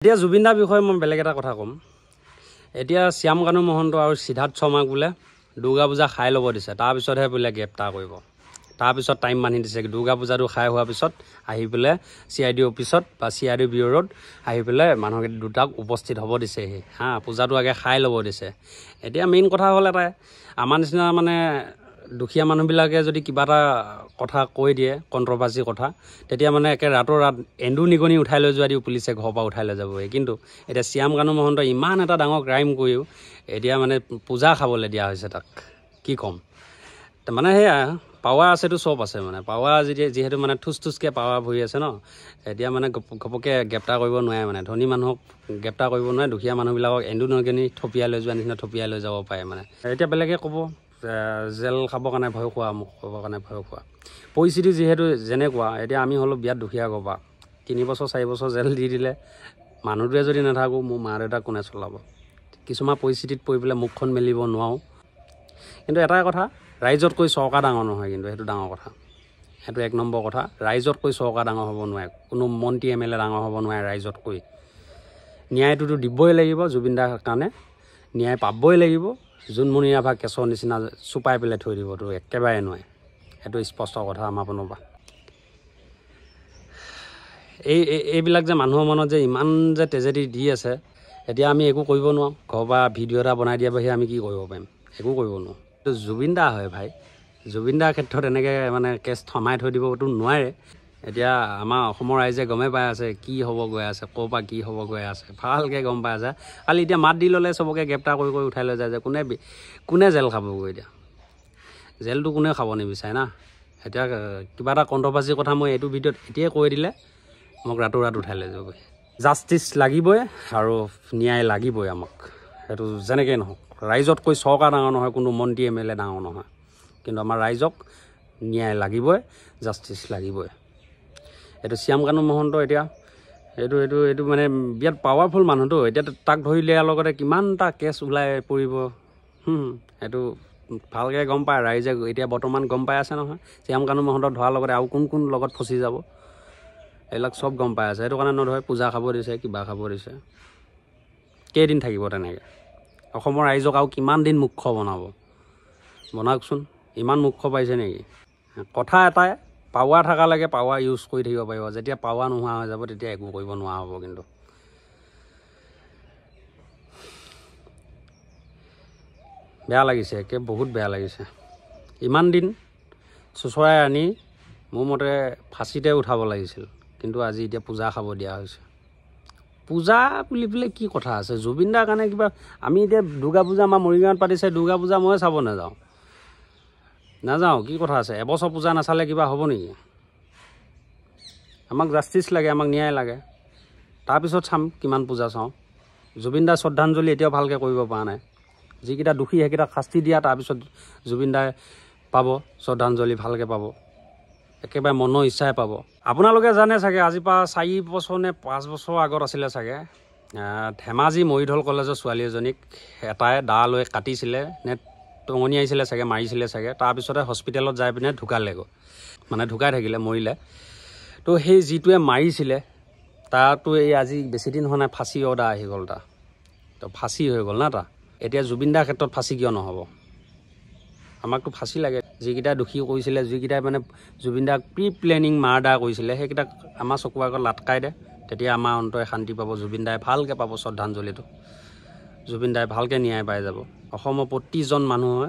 এতিয়া জুবিন দাৰ বিষয়ে মই বেলেগ এটা কথা ক'ম। এতিয়া শ্যাম কানু মহন্ত আৰু সিদ্ধাৰ্থ শৰ্মাক বোলে দুৰ্গা পূজা খাই ল'ব দিছে, তাৰপিছতহে বোলে গ্ৰেপ্তাৰ কৰিব। তাৰপিছত টাইম বান্ধি দিছে, দুৰ্গা পূজাটো খাই হোৱাৰ পিছত আহি পেলাই CID অফিচত বা CID ব্যুৰোত আহি পেলাই মানুহকেইটা দুটাক উপস্থিত হ'ব দিছেহি। পূজাটো আগে খাই ল'ব দিছে। এতিয়া মেইন কথা হ'ল এটাই, আমাৰ নিচিনা মানে দুখীয়া মানুহবিলাকে যদি কিবা এটা কথা কৈ দিয়ে, কণ্ট্ৰভাৰ্চি কথা, তেতিয়া মানে একে ৰাতৰ ৰাত এন্দুৰ নিগনি উঠাই লৈ যোৱা দি পুলিচে ঘৰৰ পৰা উঠাই লৈ যাবহি। কিন্তু এতিয়া শ্যাম কানু মহন্ত ইমান এটা ডাঙৰ ক্ৰাইম কৰিও এতিয়া মানে পূজা খাবলৈ দিয়া হৈছে তাক। কি ক'ম, মানে সেয়া পাৱাৰ আছেতো, চব আছে মানে পাৱাৰ যিহেতু মানে ঠুচকৈ পাৱাৰ ভৰি আছে ন, এতিয়া মানে ঘপককৈ গ্ৰেপ্তাৰ কৰিব নোৱাৰে। মানে ধনী মানুহক গ্ৰেপ্তাৰ কৰিব নোৱাৰে, দুখীয়া মানুহবিলাকক এন্দুৰ নিগনি থপিয়াই লৈ যোৱা নিচিনা থপিয়াই লৈ যাব পাৰে। মানে এতিয়া বেলেগে ক'ব জেল খাবৰ কাৰণে ভয় খোৱা, মোক খাবৰ কাৰণে ভয় খোৱা। পৰিস্থিতি যিহেতু যেনেকুৱা, এতিয়া আমি হ'লোঁ বিৰাট দুখীয়া ঘৰৰ পৰা, 3 বছৰ 4 বছৰ জেল দি দিলে মানুহটোৱে যদি নাথাকোঁ, মোৰ মা দেউতাক কোনে চলাব? কিছুমান পৰিস্থিতিত পৰি পেলাই মুখখন মেলিব নোৱাৰোঁ। কিন্তু এটাই কথা, ৰাইজতকৈ চৰকাৰ ডাঙৰ নহয়, কিন্তু সেইটো ডাঙৰ কথা, সেইটো 1 নম্বৰ কথা। ৰাইজতকৈ চৰকাৰ ডাঙৰ হ'ব নোৱাৰে, কোনো মন্ত্ৰী MLA ডাঙৰ হ'ব নোৱাৰে ৰাইজতকৈ। ন্যায়টোতো দিবই লাগিব, জুবিন দাৰ কাৰণে ন্যায় পাবই লাগিব। জোনমণি ৰাভা কেছৰ নিচিনা চুপাই পেলাই থৈ দিবতো একেবাৰে নোৱাৰে, সেইটো স্পষ্ট কথা আমাৰ পিনৰ পৰা। এইবিলাক যে মানুহৰ মনত যে ইমান যে ট্ৰেজেডি দি আছে, এতিয়া আমি একো কৰিব নোৱাৰোঁ। ঘৰৰ পৰা ভিডিঅ' এটা বনাই দিয়া বাহিৰে আমি কি কৰিব পাৰিম? একো কৰিব নোৱাৰোঁ। এইটো জুবিন দা হয় ভাই, জুবিন দাৰ ক্ষেত্ৰত এনেকৈ মানে কেছ থমাই থৈ দিবতো নোৱাৰে। এতিয়া আমাৰ অসমৰ ৰাইজে গমেই পাই আছে কি হ'ব গৈ আছে, ক'ৰ পৰা কি হ'ব গৈ আছে, ভালকৈ গম পাই আছে। খালি এতিয়া মাত দি ল'লে চবকে গ্ৰেপ্তাৰ কৰি উঠাই লৈ যায় যে কোনে জেল খাবগৈ? এতিয়া জেলটো কোনে খাব নিবিচাৰে না। এতিয়া কিবা এটা কণ্ট্ৰভাৰ্চি কথা মই এইটো ভিডিঅ'ত এতিয়াই কৈ দিলে মোক ৰাতোৰাত উঠাই লৈ যাবগৈ। জাষ্টিচ লাগিবই আৰু ন্যায় লাগিবই আমাক, সেইটো যেনেকৈ নহওক। ৰাইজতকৈ চৰকাৰ ডাঙৰ নহয়, কোনো মন্ত্ৰী MLA ডাঙৰ নহয়, কিন্তু আমাৰ ৰাইজক ন্যায় লাগিবই, জাষ্টিচ লাগিবই। এইটো শ্যাম কানু মহন্ত এতিয়া এইটো মানে বিৰাট পাৱাৰফুল মানুহটো। এতিয়া তাক ধৰি দিয়াৰ লগতে কিমানটা কেছ ওলাই পৰিব, সেইটো ভালকৈ গম পায় ৰাইজে। এতিয়া বৰ্তমান গম পাই আছে নহয়, শ্যাম কানু মহন্তক ধৰাৰ লগতে আৰু কোন লগত ফচি যাব, এইবিলাক চব গম পাই আছে। সেইটো কাৰণে নধৰে, পূজা খাব দিছে, কিবা খাব দিছে। কেইদিন থাকিব তেনেকৈ? অসমৰ ৰাইজক আৰু কিমান দিন মুখ্য বনাব? বনাওকচোন, ইমান মুখ্য পাইছে নেকি? কথা এটাই, পাৱাৰ থকালৈকে পাৱাৰ ইউজ কৰি থাকিব পাৰিব, যেতিয়া পাৱাৰ নোহোৱা হৈ যাব তেতিয়া একো কৰিব নোৱাৰা হ'ব। কিন্তু বেয়া লাগিছে, বহুত বেয়া লাগিছে। ইমান দিন চোঁচৰাই আনি মোৰ মতে ফাঁচিতে উঠাব লাগিছিল, কিন্তু আজি এতিয়া পূজা খাব দিয়া হৈছে। পূজা বুলি পেলাই কি কথা আছে? জুবিন দাৰ কাৰণে কিবা আমি এতিয়া দুৰ্গা পূজা আমাৰ মৰিগাঁৱত পাতিছে, দুৰ্গা পূজা মই চাব নাযাওঁ, কি কথা আছে? এবছৰ পূজা নাচালে কিবা হ'ব নেকি? আমাক জাষ্টিচ লাগে, আমাক ন্যায় লাগে, তাৰপিছত চাম কিমান পূজা চাওঁ। জুবিন দাৰ শ্ৰদ্ধাঞ্জলি এতিয়াও ভালকৈ কৰিব পৰা নাই। যিকেইটা দোষী সেইকেইটাক শাস্তি দিয়া, তাৰপিছত জুবিন দাই পাব শ্ৰদ্ধাঞ্জলি, ভালকৈ পাব, একেবাৰে মনৰ ইচ্ছাই পাব। আপোনালোকে জানে চাগে, আজিৰ পৰা 4 বছৰ নে 5 বছৰ আগত আছিলে চাগে, ধেমাজি মৰিধল কলেজৰ ছোৱালী এজনীক এটাই দা লৈ কাটিছিলে নে টঙনিয়াইছিলে চাগে, মাৰিছিলে চাগে। তাৰপিছতে হস্পিটেলত যাই পিনে ঢুকালেগৈ, মানে ঢুকাই থাকিলে, মৰিলে। তো সেই যিটোৱে মাৰিছিলে তাতো এই আজি বেছিদিন হোৱা নাই ফাঁচি অৰ্ডাৰ আহি গ'ল তাৰ, তো ফাঁচি হৈ গ'ল না তাৰ। এতিয়া জুবিন দাৰ ক্ষেত্ৰত ফাঁচি কিয় নহ'ব? আমাকতো ফাঁচি লাগে। যিকেইটা দোষী কৰিছিলে, যিকেইটাই মানে জুবিন দাক প্লেনিং মাৰ্ডাৰ কৰিছিলে, সেইকেইটাক আমাৰ চকুৰ আগত লাটকাই দে, তেতিয়া আমাৰ অন্তৰে শান্তি পাব। জুবিন দাই ভালকৈ পাব শ্ৰদ্ধাঞ্জলিটো, জুবিন দাই ভালকৈ ন্যায় পাই যাব। অসমৰ প্ৰতিজন মানুহে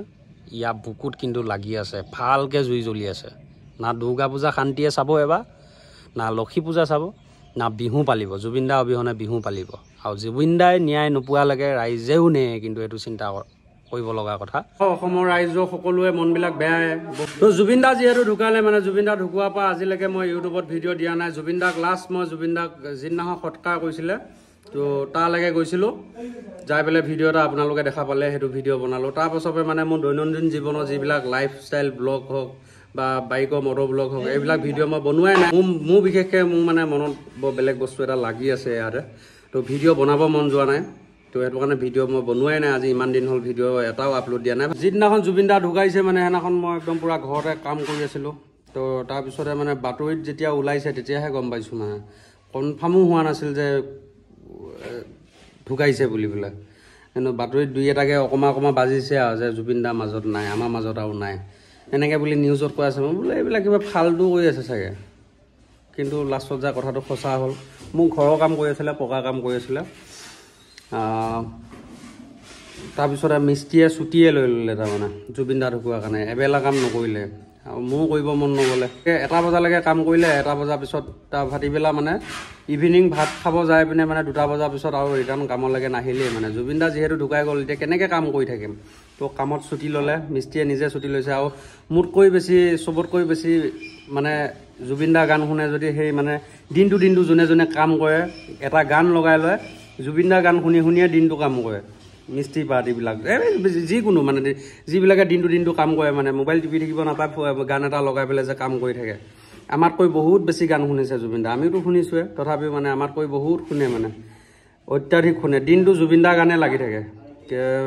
ইয়াৰ বুকুত কিন্তু লাগি আছে, ভালকৈ জুই জ্বলি আছে। না দুৰ্গা পূজা শান্তিয়ে চাব এবাৰ, না লক্ষী পূজা চাব, না বিহু পালিব। জুবিন দাৰ অবিহনে বিহু পালিব। আৰু জুবিন দাই ন্যায় নোপোৱালৈকে ৰাইজেও নেৰে, কিন্তু এইটো চিন্তা কৰিব লগা কথা। অসমৰ ৰাইজৰ সকলোৱে মনবিলাক বেয়াই। তো জুবিন দা যিহেতু ঢুকালে, মানে জুবিন দা ঢুকোৱাৰ পৰা আজিলৈকে মই ইউটিউবত ভিডিঅ' দিয়া নাই। জুবিন দাক লাষ্ট মই জুবিন দাক যিদিনাখন সৎকাৰ কৰিছিলে, তো তালৈকে গৈছিলোঁ, যাই পেলাই ভিডিঅ' এটা আপোনালোকে দেখা পালে, সেইটো ভিডিঅ' বনালোঁ। তাৰপাছতে মানে মোৰ দৈনন্দিন জীৱনৰ যিবিলাক লাইফষ্টাইল ব্লগ হওক বা বাইকৰ মটৰ ব্লগ হওক, এইবিলাক ভিডিঅ' মই বনোৱাই নাই। মোৰ বিশেষকৈ মোৰ মানে মনত বৰ বেলেগ বস্তু এটা লাগি আছে ইয়াতে, তো ভিডিঅ' বনাব মন যোৱা নাই। তো সেইটো কাৰণে ভিডিঅ' মই বনোৱাই নাই। আজি ইমান দিন হ'ল ভিডিঅ' এটাও আপলোড দিয়া নাই। যিদিনাখন জুবিন দা ঢুকাইছে মানে সেইদিনাখন মই একদম পূৰা ঘৰতে কাম কৰি আছিলোঁ। তো তাৰপিছতে মানে বাতৰিত যেতিয়া ওলাইছে তেতিয়াহে গম পাইছোঁ, মানে কনফাৰ্মো হোৱা নাছিল যে ঢুকাইছে বুলি পেলাই কিন্তু বাতৰিত দুই এটাকৈ অকণমান বাজিছে আৰু যে জুবিন দাৰ মাজত নাই আমাৰ মাজত আৰু নাই এনেকৈ বুলি নিউজত কৈ আছে মই বোলে এইবিলাক কিবা ফাল্টু কৰি আছে চাগে কিন্তু লাষ্টত যায় কথাটো সঁচা হ'ল মোৰ ঘৰৰ কাম কৰি আছিলে পকা কাম কৰি আছিলে তাৰপিছত মিস্ত্ৰীয়ে ছুটিয়ে লৈ ল'লে তাৰমানে জুবিন দা ঢুকোৱাৰ কাৰণে এবেলা কাম নকৰিলে আৰু মোৰো কৰিব মন নগ'লে 1টা বজালৈকে কাম কৰিলে 1টা বজাৰ পিছত তাৰ ভাটিবেলা মানে ইভিনিং ভাত খাব যায় পিনে মানে 2টা বজাৰ পিছত আৰু ৰিটাৰ্ণ কামলৈকে নাহিলেই মানে জুবিন দা যিহেতু ঢুকাই গ'ল এতিয়া কেনেকৈ কাম কৰি থাকিম তো কামত ছুটি ল'লে মিস্ত্ৰীয়ে নিজে ছুটি লৈছে আৰু মোতকৈ বেছি চবতকৈ বেছি মানে জুবিন দা গান শুনে যদি সেই মানে দিনটো যোনে যোনে কাম কৰে এটা গান লগাই লয় জুবিন দা গান শুনিয়ে দিনটো কাম কৰে মিস্ত্ৰী পাৰ্টিবিলাক যিকোনো মানে যিবিলাকে দিনটো কাম কৰে মানে মোবাইল টিপি থাকিব নাপায় গান এটা লগাই পেলাই যে কাম কৰি থাকে আমাতকৈ বহুত বেছি গান শুনিছে জুবিন দা আমিওতো শুনিছোৱে তথাপিও মানে আমাতকৈ বহুত শুনে মানে অত্যাধিক শুনে দিনটো জুবিন দা গানে লাগি থাকে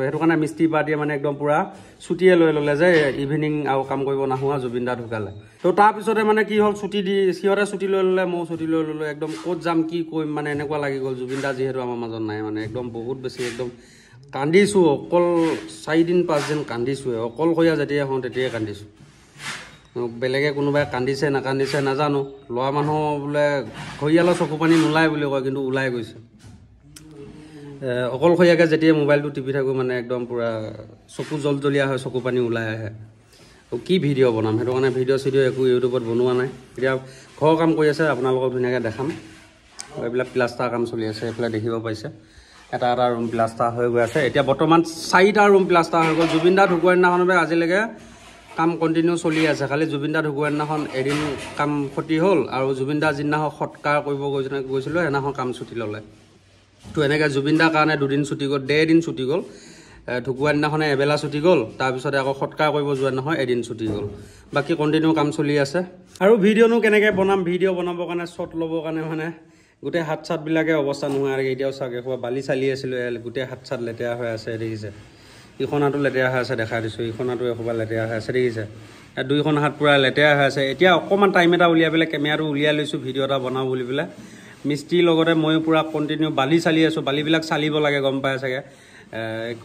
সেইটো কাৰণে মিস্ত্ৰী পাৰ্টিয়ে মানে একদম পূৰা ছুটিয়ে লৈ ল'লে যে ইভিনিং আৰু কাম কৰিব নাহোৱা জুবিন দা ঢুকালে তো তাৰপিছতে মানে কি হ'ল ছুটি দি সিহঁতে ছুটি লৈ ল'লে ময়ো ছুটি লৈ ল'লোঁ একদম ক'ত যাম কি কৰিম মানে এনেকুৱা লাগি গ'ল জুবিন দা যিহেতু আমাৰ মাজত নাই মানে একদম বহুত বেছি একদম কান্দিছোঁ অকল 4 দিন 5 দিন কান্দিছোঁৱে অকলশৰীয়া যেতিয়া হওঁ তেতিয়াই কান্দিছোঁ বেলেগে কোনোবাই কান্দিছে নাকান্দিছে নাজানো ল'ৰা মানুহ বোলে ঘৰিয়ালৰ চকু পানী নোলায় বুলি কয় কিন্তু ওলাই গৈছে অকলশৰীয়াকৈ যেতিয়া মোবাইলটো টিপি থাকোঁ মানে একদম পূৰা চকু জলজলীয়া হয় চকু পানী ওলাই আহে কি ভিডিঅ' বনাম সেইটো কাৰণে ভিডিঅ' একো ইউটিউবত বনোৱা নাই এতিয়া ঘৰৰ কাম কৰি আছে আপোনালোকক ধুনীয়াকৈ দেখাম এইবিলাক প্লাষ্টাৰ কাম চলি আছে এইফালে দেখিব পাইছে এটা ৰুম প্লাষ্টাৰ হৈ গৈ আছে এতিয়া বৰ্তমান 4টা ৰুম প্লাষ্টাৰ হৈ গ'ল জুবিন দা ঢুকোৱাৰ দিনাখনলৈ আজিলৈকে কাম কণ্টিনিউ চলি আছে খালি জুবিন দা ঢুকোৱাৰ দিনাখন এদিন কাম ক্ষতি হ'ল আৰু জুবিন দা যিদিনাখন সৎকাৰ কৰিব গৈছিলোঁ সেইদিনাখন কাম ছুটি ল'লে তো এনেকৈ জুবিন দাৰ কাৰণে 2 দিন ছুটি গ'ল 1.5 দিন ছুটি গ'ল ঢুকোৱাৰ দিনাখনে এবেলা ছুটি গ'ল তাৰপিছতে আকৌ সৎকাৰ কৰিব যোৱাৰ দিনাখন এদিন ছুটি গ'ল বাকী কণ্টিনিউ কাম চলি আছে আৰু ভিডিঅ'নো কেনেকৈ বনাম ভিডিঅ' বনাবৰ কাৰণে শ্বট ল'বৰ কাৰণে মানে গোটেই হাত চাতবিলাকে অৱস্থা নোহোৱা আৰু এতিয়াও চাগে ক'ৰবাত বালি চালি আছিলোঁ গোটেই হাত চাত লেতেৰা হৈ আছে দেখিছে ইখনাটো লেতেৰা হৈ আছে দেখাই দিছোঁ ইখনাটো এসোপা লেতেৰা হৈ আছে দেখিছে 2খন হাত পূৰা লেতেৰা হৈ আছে এতিয়া অকণমান টাইম এটা উলিয়াই পেলাই কেমেৰাটো উলিয়াই লৈছোঁ ভিডিঅ' এটা বনাওঁ বুলি পেলাই মিস্ত্ৰীৰ লগতে ময়ো পূৰা কণ্টিনিউ বালি চালি আছোঁ বালিবিলাক চালিব লাগে গম পাই চাগে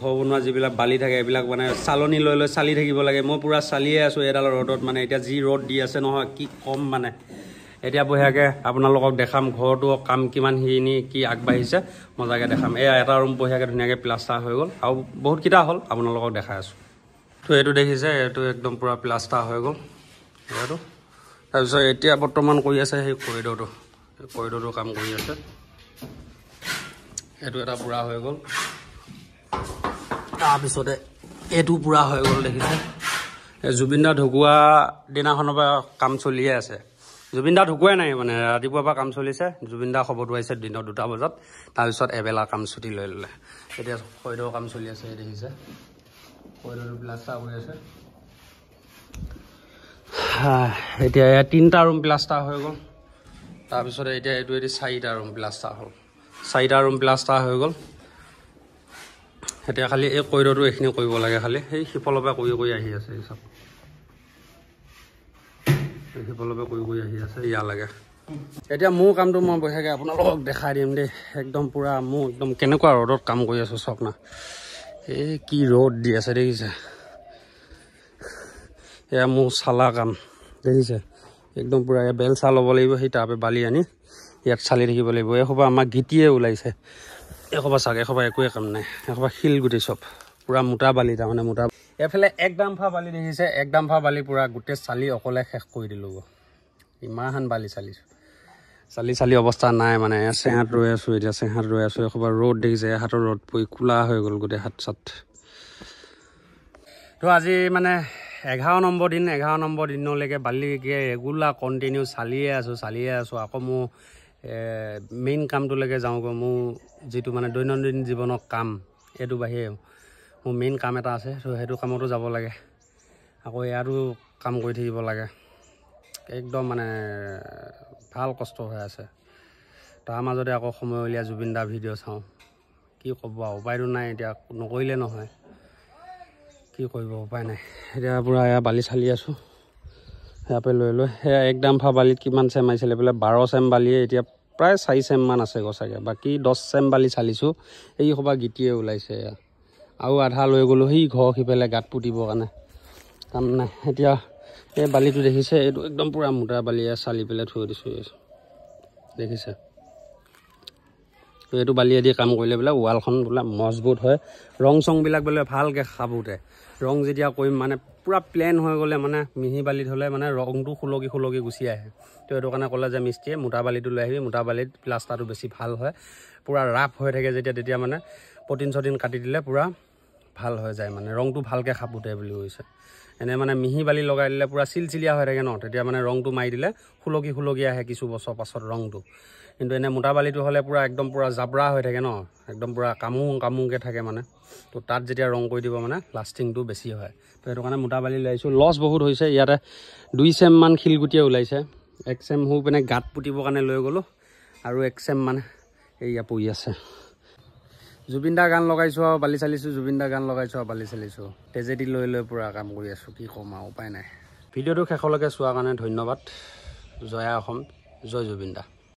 ঘৰ বনোৱা যিবিলাক বালি থাকে এইবিলাক মানে চালনি লৈ চালি থাকিব লাগে মই পূৰা চালিয়ে আছোঁ এডাল ৰ'দত মানে এতিয়া যি ৰ'দ দি আছে নহয় কি কম মানে এতিয়া বঢ়িয়াকৈ আপোনালোকক দেখাম ঘৰটো কাম কিমানখিনি কি আগবাঢ়িছে মজাকৈ দেখাম এটা ৰুম বঢ়িয়াকৈ ধুনীয়াকৈ প্লাষ্টাৰ হৈ গ'ল আৰু বহুতকেইটা হ'ল আপোনালোকক দেখাই আছোঁ তো এইটো দেখিছে এইটো একদম পূৰা প্লাষ্টাৰ হৈ গ'ল এইটো তাৰপিছত এতিয়া বৰ্তমান কৰি আছে সেই কৰিডৰটো কাম কৰি আছে এইটো এটা পূৰা হৈ গ'ল তাৰপিছতে এইটো পূৰা হৈ গ'ল দেখিছে জুবিন দা ঢুকোৱা দিনাখনৰ পৰা কাম চলিয়ে আছে জুবিন দা ঢুকুৱাই নাই মানে ৰাতিপুৱাৰ পৰা কাম চলিছে জুবিন দা খবৰটো আহিছে দিনৰ 2টা বজাত তাৰপিছত এবেলা কাম ছুটি লৈ ল'লে এতিয়া কৰিডৰ কাম চলি আছে দেখিছে কৰিডৰটো প্লাষ্টাৰ হৈ আছে এতিয়া 3টা ৰুম প্লাষ্টাৰ হৈ গ'ল তাৰপিছতে এতিয়া এইটো 4টা ৰুম প্লাষ্টাৰ হ'ল 4টা ৰুম প্লাষ্টাৰ হৈ গ'ল এতিয়া খালি এই কৰিডৰটো এইখিনি কৰিব লাগে খালি সেই সিফালৰ পৰা কৰি আহি আছে এই চব সিফালৰ পৰা কৰি আহি আছে ইয়ালৈকে এতিয়া মোৰ কামটো মই বঢ়িয়াকৈ আপোনালোকক দেখাই দিম দেই একদম পূৰা মোৰ একদম কেনেকুৱা ৰ'দত কাম কৰি আছোঁ চাওক না এই কি ৰ'দ দি আছে দেখিছে এয়া মোৰ চালা কাম দেখিছে একদম পূৰা বেলচা ল'ব লাগিব সেই তাৰপৰা বালি আনি ইয়াত চালি থাকিব লাগিব এসোপা আমাক গিটিয়ে ওলাইছে এসোপা চাওক এসোপা একোৱে কাম নাই এসোপা শিল গোটেই চব পূৰা মোটা বালি তাৰমানে মোটা এইফালে 1 ডাম্ফা বালি দেখিছে 1 ডাম্ফা বালি পূৰা গোটেই চালি অকলে শেষ কৰি দিলোঁ ইমান বালি চালি অৱস্থা নাই মানে চেহাত ৰৈ আছোঁ এতিয়া চেহাত ৰৈ আছোঁ এসোপা ৰ'দ দেখিছে হাতৰ ৰ'দ পৰি কোলা হৈ গ'ল গোটেই হাত চাত তো আজি মানে 11 নম্বৰ দিনলৈকে বালিকে ৰেগুলাৰ কণ্টিনিউ চালিয়ে আছোঁ আকৌ মোৰ মেইন কামটোলৈকে যাওঁগৈ মোৰ যিটো মানে দৈনন্দিন জীৱনৰ কাম এইটো বাহিৰে মোৰ মেইন কাম এটা আছে তো সেইটো কামতো যাব লাগে আকৌ ইয়াতো কাম কৰি থাকিব লাগে একদম মানে ভাল কষ্ট হৈ আছে তাৰ মাজতে আকৌ সময় উলিয়াই জুবিন দাৰ ভিডিঅ' চাওঁ কি ক'ব আৰু উপায়টো নাই এতিয়া নকৰিলে নহয় কি কৰিব উপায় নাই এতিয়া পূৰা এয়া বালি চালি আছোঁ ইয়াৰ পৰা লৈ সেয়া 1 ডাম্ফা বালিত কিমান চেম আহিছিলে বোলে 12 চেম বালিয়ে এতিয়া প্ৰায় 4 চেমমান আছে চাগে, বাকী 10 চেম বালি চালিছোঁ। এই সবা গিটিয়ে ওলাইছে আৰু আধা লৈ গ'লোঁ সেই ঘৰ সিফালে গাঁত পুতিবৰ কাৰণে কাম নাই। এতিয়া এই বালিটো দেখিছে, এইটো একদম পূৰা মোটা বালিয়ে চালি পেলাই থৈ দিছোঁ, দেখিছে। এইটো বালিয়েদি কাম কৰিলে বোলে ৱালখন বোলে মজবুত হয়, ৰং চংবিলাক বোলে ভালকৈ খাবোতে। ৰং যেতিয়া কৰিম মানে পূৰা প্লেন হৈ গ'লে মানে মিহি বালিত হ'লে মানে ৰংটো খুলকি গুচি আহে। তো সেইটো কাৰণে ক'লে যে মিস্ত্ৰীয়ে মোটা বালিটো লৈ আহিবি, মোটা বালিত প্লাষ্টাৰটো বেছি ভাল হয়, পূৰা ৰাফ হৈ থাকে তেতিয়া মানে প্ৰটিন চটিন কাটি দিলে পূৰা ভাল হৈ যায়, মানে ৰংটো ভালকৈ খাবোতে বুলি কৈছে। এনে মানে মিহি বালি লগাই দিলে পূৰা চিলচিলীয়া হৈ থাকে ন, তেতিয়া মানে ৰংটো মাৰি দিলে খুলকি আহে কিছু বছৰ পাছত ৰংটো। কিন্তু এনে মোটা বালিটো হ'লে পূৰা একদম পূৰা জাবৰা হৈ থাকে ন, একদম পূৰা কামুংকৈ থাকে মানে। তো তাত যেতিয়া ৰং কৰি দিব মানে লাষ্টিংটো বেছি হয়। তো সেইটো কাৰণে মোটা বালি লৈ আহিছোঁ। লছ বহুত হৈছে, ইয়াতে 2 চেমমান শিলগুটিয়ে ওলাইছে। 1 চেম হৈ পিনে গাঁত পুতিবৰ কাৰণে লৈ গ'লোঁ, আৰু 1 চেম মানে এইয়া পৰি আছে। জুবিনদাৰ গান লগাইছোঁ আৰু বালি চালিছোঁ, জুবিনদাৰ গান লগাইছোঁ আৰু বালি চালিছোঁ। তেজেদি লৈ পূৰা কাম কৰি আছোঁ, কি ক'ম আৰু উপায় নাই। ভিডিঅ'টো শেষলৈকে চোৱাৰ কাৰণে ধন্যবাদ। জয় অসম, জয় জুবিনদা।